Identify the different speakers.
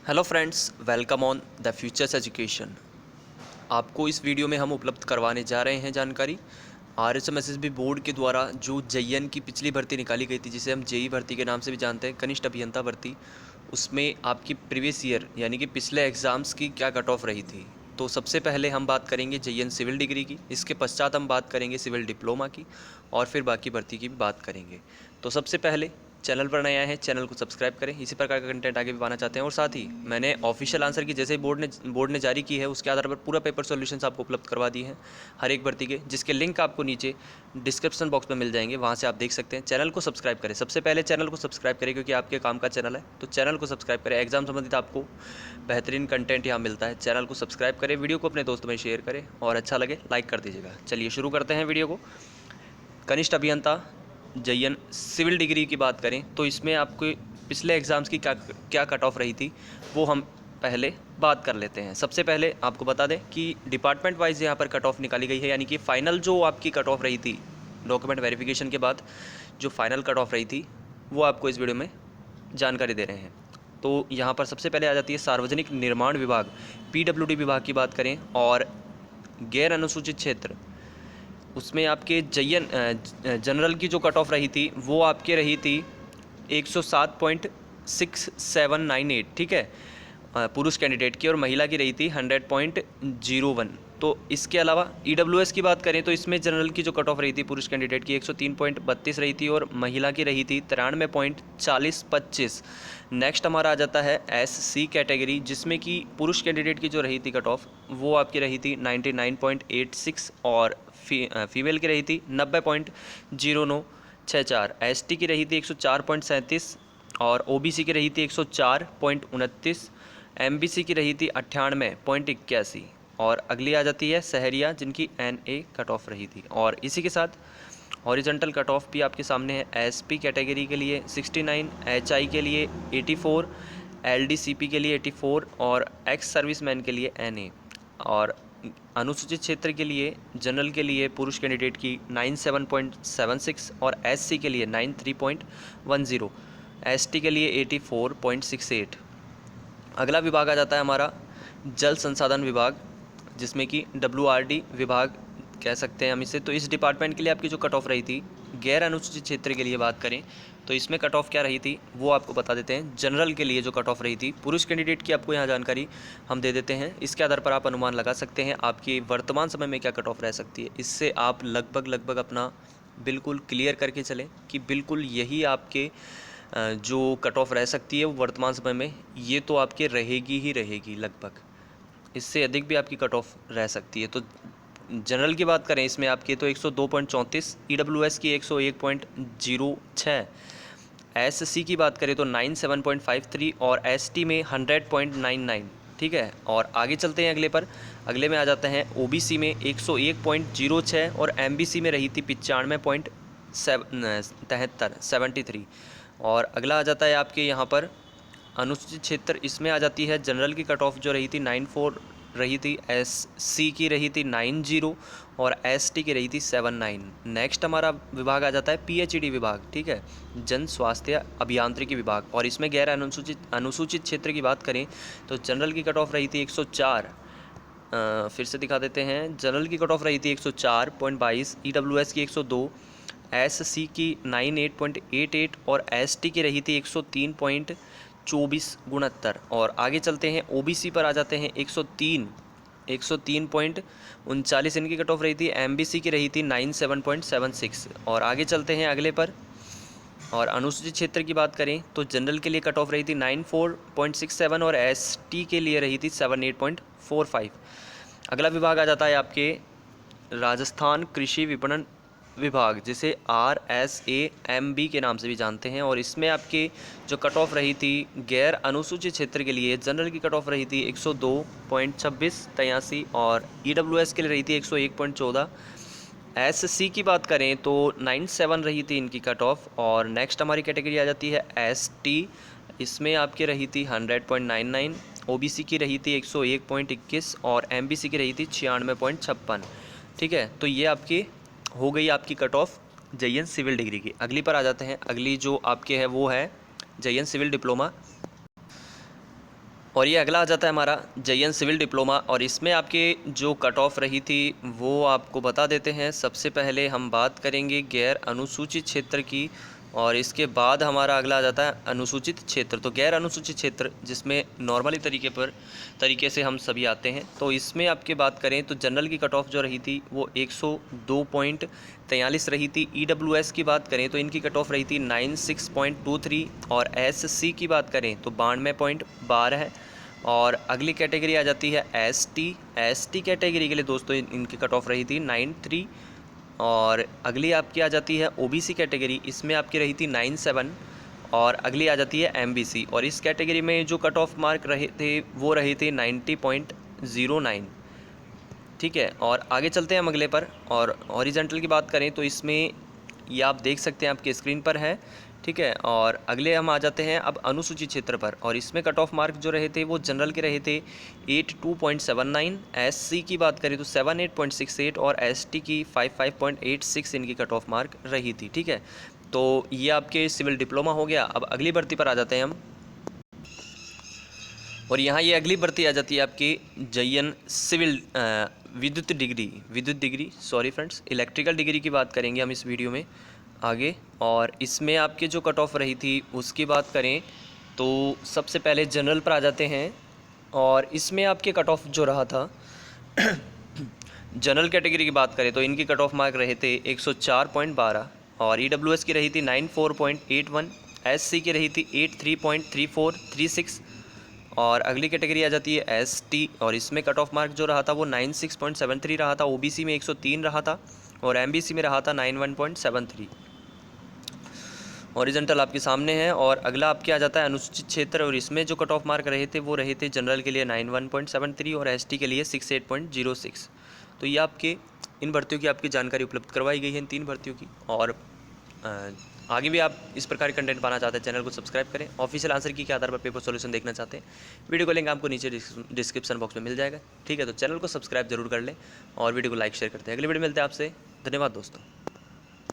Speaker 1: Hello friends, welcome on the futures education. आपको इस video में हम उपलब्ध करवाने जा रहे हैं जानकारी आरएसएमएसएसबी बोर्ड के द्वारा जो जेईएन की पिछली भर्ती निकाली गई थी, जिसे हम जेई भर्ती के नाम से भी जानते हैं, कनिष्ठ अभियंता भर्ती। उसमें आपकी प्रीवियस ईयर यानी कि पिछले एग्ज़ाम्स की क्या कट ऑफ रही थी। तो सबसे पहले हम बात करेंगे जेईएन सिविल डिग्री की, इसके पश्चात हम बात करेंगे सिविल डिप्लोमा की और फिर बाकी भर्ती की भी बात करेंगे। तो सबसे पहले चैनल पर नए आए हैं, चैनल को सब्सक्राइब करें। इसी प्रकार का कंटेंट आगे भी पाना चाहते हैं। और साथ ही मैंने ऑफिशियल आंसर की जैसे बोर्ड ने जारी की है, उसके आधार पर पूरा पेपर सॉल्यूशंस आपको उपलब्ध करवा दिए हैं हर एक भर्ती के, जिसके लिंक आपको नीचे डिस्क्रिप्शन बॉक्स में मिल जाएंगे, वहाँ से आप देख सकते हैं। चैनल को सब्सक्राइब करें, सबसे पहले चैनल को सब्सक्राइब करें क्योंकि आपके काम का चैनल है, तो चैनल को सब्सक्राइब करें। एग्जाम संबंधित आपको बेहतरीन कंटेंट यहाँ मिलता है। चैनल को सब्सक्राइब करें, वीडियो को अपने दोस्तों में शेयर करें और अच्छा लगे लाइक कर दीजिएगा। चलिए शुरू करते हैं वीडियो को। कनिष्ठ अभियंता जेईएन सिविल डिग्री की बात करें तो इसमें आपके पिछले एग्ज़ाम्स की क्या कट ऑफ रही थी, वो हम पहले बात कर लेते हैं। सबसे पहले आपको बता दें कि डिपार्टमेंट वाइज यहाँ पर कट ऑफ निकाली गई है, यानी कि फ़ाइनल जो आपकी कट ऑफ रही थी डॉक्यूमेंट वेरिफिकेशन के बाद जो फाइनल कट ऑफ रही थी, वो आपको इस वीडियो में जानकारी दे रहे हैं। तो यहाँ पर सबसे पहले आ जाती है सार्वजनिक निर्माण विभाग, पीडब्ल्यूडी विभाग की बात करें, और गैर अनुसूचित क्षेत्र, उसमें आपके जेईएन जनरल की जो कट ऑफ रही थी वो आपके रही थी 107.6798, ठीक है, पुरुष कैंडिडेट की, और महिला की रही थी 100.01। तो इसके अलावा ईडब्ल्यूएस की बात करें तो इसमें जनरल की जो कट ऑफ रही थी पुरुष कैंडिडेट की 103.32 रही थी और महिला की रही थी 93.4025। नेक्स्ट हमारा आ जाता है एससी कैटेगरी, जिसमें कि पुरुष कैंडिडेट की जो रही थी कट ऑफ वो आपकी रही थी 99.86 और फीमेल की रही थी 90.0964। एसटी की रही थी 104.37 और ओबीसी की रही थी 104.29। एमबीसी की रही थी 98.81। और अगली आ जाती है शहरिया, जिनकी एनए कट ऑफ रही थी। और इसी के साथ हॉरिजॉन्टल कट ऑफ भी आपके सामने है। एसपी कैटेगरी के लिए 69, एचआई के लिए 84, एलडीसीपी के लिए 84 और एक्स सर्विसमैन के लिए एनए। और अनुसूचित क्षेत्र के लिए जनरल के लिए पुरुष कैंडिडेट की 97.76 और एससी के लिए 93.10, एसटी के लिए 84.68। अगला विभाग आ जाता है हमारा जल संसाधन विभाग, जिसमें कि डब्ल्यूआरडी विभाग कह सकते हैं हम इसे। तो इस डिपार्टमेंट के लिए आपकी जो कट ऑफ रही थी गैर अनुसूचित क्षेत्र के लिए बात करें तो इसमें कट ऑफ क्या रही थी वो आपको बता देते हैं। जनरल के लिए जो कट ऑफ रही थी पुरुष कैंडिडेट की आपको यहाँ जानकारी हम दे देते हैं, इसके आधार पर आप अनुमान लगा सकते हैं आपकी वर्तमान समय में क्या कट ऑफ रह सकती है। इससे आप लगभग अपना बिल्कुल क्लियर करके चलें कि बिल्कुल यही आपके जो कट ऑफ रह सकती है वो वर्तमान समय में ये तो आपके रहेगी ही रहेगी। लगभग इससे अधिक भी आपकी कट ऑफ रह सकती है। तो जनरल की बात करें इसमें आपके तो 102.34, ईडब्ल्यूएस की 101.06, एससी की बात करें तो 97.53 और एसटी में 100.99, ठीक है। और आगे चलते हैं अगले पर। अगले में आ जाते हैं ओबीसी में 101.06 और एमबीसी में रही थी 95.73। और अगला आ जाता है आपके यहाँ पर अनुसूचित क्षेत्र, इसमें आ जाती है जनरल की कट ऑफ जो रही थी 94 रही थी, एससी की रही थी 90 और एसटी की रही थी 79। नेक्स्ट हमारा विभाग आ जाता है पीएचईडी विभाग, ठीक है, जन स्वास्थ्य अभियांत्रिकी विभाग। और इसमें गैर अनुसूचित क्षेत्र की बात करें तो जनरल की कट ऑफ रही थी 104, फिर से दिखा देते हैं। जनरल की कट ऑफ रही थी 104.22, ईडब्ल्यूएस की 102, एससी की 98.88 और एसटी की रही थी 103.24 और आगे चलते हैं ओबीसी पर आ जाते हैं 103.39 इनकी कट ऑफ रही थी। एमबीसी की रही थी 97.76 और आगे चलते हैं अगले पर। और अनुसूचित क्षेत्र की बात करें तो जनरल के लिए कट ऑफ रही थी 94.67 और एसटी के लिए रही थी 78.45। अगला विभाग आ जाता है आपके राजस्थान कृषि विपणन विभाग, जिसे RSAMB के नाम से भी जानते हैं। और इसमें आपके जो कट ऑफ रही थी गैर अनुसूचित क्षेत्र के लिए जनरल की कट ऑफ रही थी 102.2683 और ईडब्ल्यूएस के लिए रही थी 101.14। एससी की बात करें तो 97 रही थी इनकी कट ऑफ। और नेक्स्ट हमारी कैटेगरी आ जाती है एसटी, इसमें आपकी रही थी 100.99, ओबीसी की रही थी 101.21 और एमबीसी की रही थी 96.56, ठीक है। तो ये आपकी हो गई आपकी cut off JEN civil degree की। अगली पर आ जाते हैं। अगली जो आपके है वो है जेईएन सिविल डिप्लोमा। और ये अगला आ जाता है हमारा JN सिविल डिप्लोमा, और इसमें आपके जो कट ऑफ रही थी वो आपको बता देते हैं। सबसे पहले हम बात करेंगे गैर अनुसूचित क्षेत्र की, और इसके बाद हमारा अगला आ जाता है अनुसूचित क्षेत्र। तो गैर अनुसूचित क्षेत्र जिसमें नॉर्मली तरीके से हम सभी आते हैं, तो इसमें आपकी बात करें तो जनरल की कट ऑफ जो रही थी वो 102.43 रही थी। EWS की बात करें तो इनकी कट ऑफ रही थी 96.23, और SC की बात करें तो 92.12 है। और अगली कैटेगरी आ जाती है ST कैटेगरी के लिए दोस्तों इनकी कट ऑफ रही थी 93। और अगली आपकी आ जाती है OBC कैटेगरी, इसमें आपकी रही थी 97। और अगली आ जाती है MBC, और इस कैटेगरी में जो कट ऑफ मार्क रहे थे वो रहे थे 90.09। ठीक है, और आगे चलते हैं हम अगले पर। और हॉरिजॉन्टल की बात करें तो इसमें ये आप देख सकते हैं आपके स्क्रीन पर है। ठीक है, और अगले हम आ जाते हैं अब अनुसूचित क्षेत्र पर, और इसमें कट ऑफ मार्क जो रहे थे वो जनरल के रहे थे 82.79। SC की बात करें तो 78.68, और ST की 55.86 इनकी कट ऑफ मार्क रही थी। ठीक है, तो ये आपके सिविल डिप्लोमा हो गया। अब अगली भर्ती पर आ जाते हैं हम, और यहाँ ये अगली भर्ती आ जाती है आपकी JN सिविल विद्युत degree sorry friends, electrical degree की बात करेंगे हम इस वीडियो में आगे। और इसमें आपके जो कट ऑफ रही थी उसकी बात करें तो सबसे पहले जनरल पर आ जाते हैं, और इसमें आपके कट ऑफ जो रहा था जनरल कैटेगरी की बात करें तो इनकी कट ऑफ मार्क रहे थे 104.12, और EWS की रही थी 94.81, SC की रही थी 83.3436। और अगली कैटेगरी आ जाती है ST, और इसमें कट ऑफ मार्क जो रहा था वो 96.73 रहा था। OBC में 103 रहा था, और MBC में रहा था 91.73। हॉरिजॉन्टल आपके सामने है। और अगला आपके आ जाता है अनुसूचित क्षेत्र, और इसमें जो कट ऑफ मार्क रहे थे वो रहे थे जनरल के लिए 91.73 और ST के लिए 68.06। तो ये आपके इन भर्तियों की आपकी जानकारी उपलब्ध करवाई गई है, इन 3 भर्तियों की। और आगे भी आप इस प्रकार के कंटेंट पाना चाहते हैं, चैनल को सब्सक्राइब करें। ऑफिशियल आंसर की के आधार पर पेपर सॉल्यूशन देखना चाहते हैं, वीडियो का लिंक आपको नीचे डिस्क्रिप्शन बॉक्स में मिल जाएगा। ठीक है, तो चैनल को सब्सक्राइब जरूर कर लें और वीडियो को लाइक शेयर करते हैं। अगली वीडियो मिलते हैं आपसे। धन्यवाद दोस्तों।